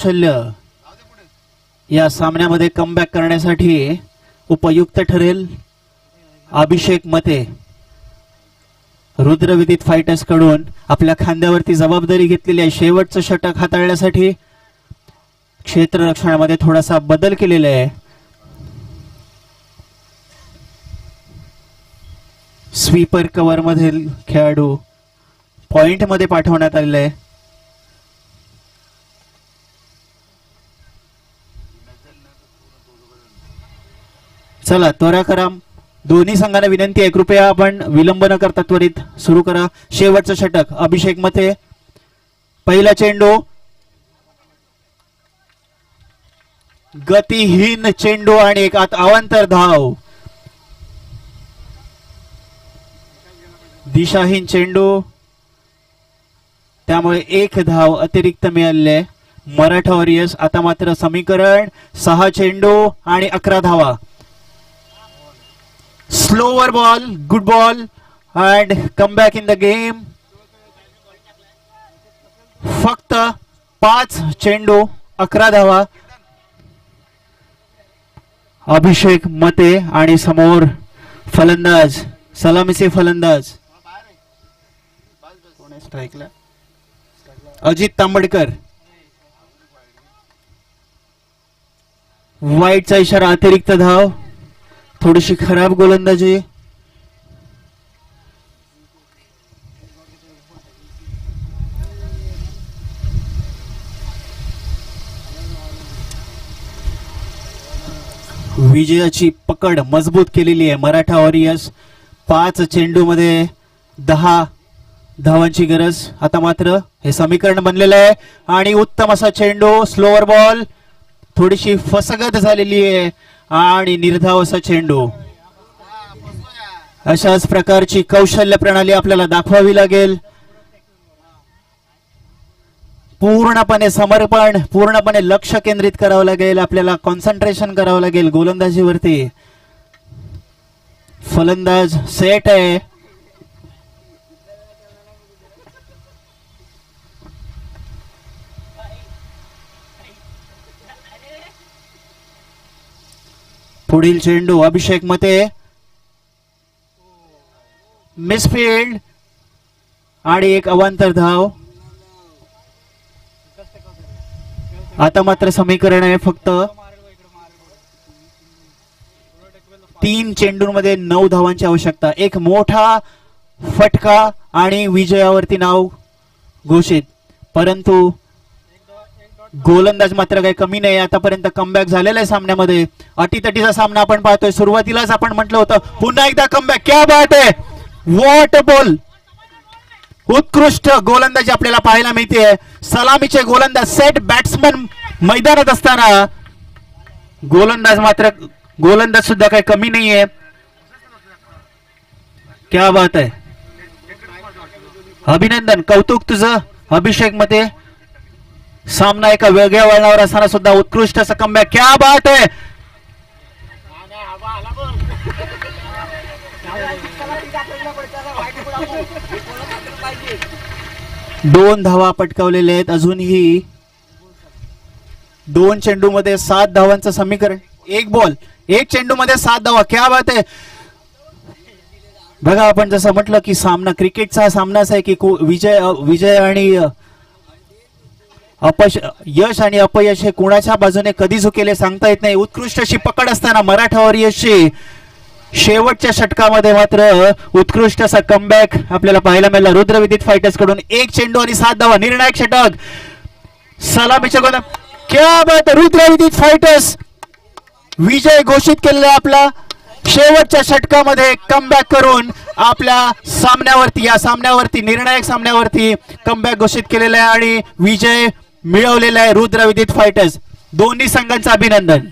कौशल्य या सामन्यामध्ये कमबॅक करण्यासाठी उपयुक्त ठरेल. अभिषेक मते रुद्रविदित फायटर्स कडून आपल्या खांद्यावरती जबाबदारी घेतलेली आहे. शेवटचं षटक हाताळण्यासाठी क्षेत्ररक्षणामध्ये थोडासा बदल केलेला आहे. स्वीपर कव्हर मधील खेळाडू पॉइंट मध्ये पाठवण्यात आलेले आहे. चला त्वरा करा. दोन्ही संघांना विनंती आहे, कृपया आपण विलंब न करता त्वरित सुरू करा. शेवटचं षटक अभिषेक मते. पहिला चेंडू, गतिहीन चेंडू आणि एक अवांतर धाव. दिशाहीन चेंडू, त्यामुळे एक धाव अतिरिक्त मिळाले. मराठा वॉरियर्स आता मात्र समीकरण 6 चेंडू आणि 11 धावा. Slower ball, good ball and come back in the game. फक्त 5 चेंडू 11 धावा. अभिषेक मते आणि समोर फलंदाज, सलामीचे फलंदाज स्ट्राईकला अजित तांबडकर. वाईटचा इशारा, अतिरिक्त धाव. थोडीशी खराब गोलंदाजी. विजयाची पकड मजबूत केलेली आहे मराठा वॉरियर्स. 5 चेंडू मध्ये 10 धावांची गरज. आता मात्र हे समीकरण बनलेलं आहे आणि उत्तम असा चेंडू. स्लोअर बॉल, थोडीशी फसगत झालेली आहे आणि निर्धाव असा चेंडू. अशाच प्रकारची कौशल्य प्रणाली आपल्याला दाखवावी लागेल. पूर्णपणे समर्पण, पूर्णपणे लक्ष केंद्रित करावं लागेल. आपल्याला कॉन्सन्ट्रेशन करावं लागेल गोलंदाजीवरती. फलंदाज सेट आहे. पुढील चेंडू अभिषेक मते. मिसफील्ड आणि एक अवांतर धाव. आता मात्र समीकरण आहे फक्त 3 चेंडूंमध्ये 9 धावांची आवश्यकता. एक मोठा फटका आणि विजयावरती नाव घोषित. परंतु गोलंदाज मात्र काही कमी नाही. आतापर्यंत कमबॅक झालेला आहे सामन्यामध्ये. अटीतटीचा सामना आपण पाहतोय. सुरुवातीलाच आपण म्हटलं होतं पुन्हा एकदा कमबॅक. क्या बात आहे, व्हॉट अ बॉल. उत्कृष्ट गोलंदाजी आपल्याला पाहायला मिळते. सलामीचे गोलंदाज, सेट बॅट्समन मैदानात असताना गोलंदाज सुद्धा काही कमी नाहीये. क्या बात आहे, अभिनंदन, कौतुक तुझं अभिषेक मध्ये. सामना एका वेगळ्या वळणावर असताना सुद्धा उत्कृष्ट असं कमबॅक. क्या बात आहे. दोन धावा पटकावलेले आहेत. अजूनही 2 चेंडू मध्ये 7 धावांचं समीकरण. एक बॉल, 1 चेंडू मध्ये 7 धावा. क्या बात आहे. बघा, आपण जसं म्हटलं की सामना क्रिकेटचा सामना असा आहे की विजय आणि यश आणि अपयश हे कोणाच्या बाजूने कधी झुकेले सांगता येत नाही. उत्कृष्ट अशी पकड असताना मराठा वॉरियर्सची शेवटच्या षटकामध्ये मात्र उत्कृष्ट असा कमबॅक आपल्याला पाहायला मिळाला रुद्रविदित फायटर्स कडून. 1 चेंडू आणि 7 धावा. निर्णायक षटक सलामीच्या गोला. क्या बात, रुद्रविदित फायटर्स विजय घोषित केलेला आपला. शेवटच्या षटकामध्ये कमबॅक करून आपल्या सामन्यावरती, या सामन्यावरती, निर्णायक सामन्यावरती कमबॅक घोषित केलेला आहे आणि विजय मिळवलेला आहे रुद्रविदित फायटर्स. दोन्ही संघांचं अभिनंदन.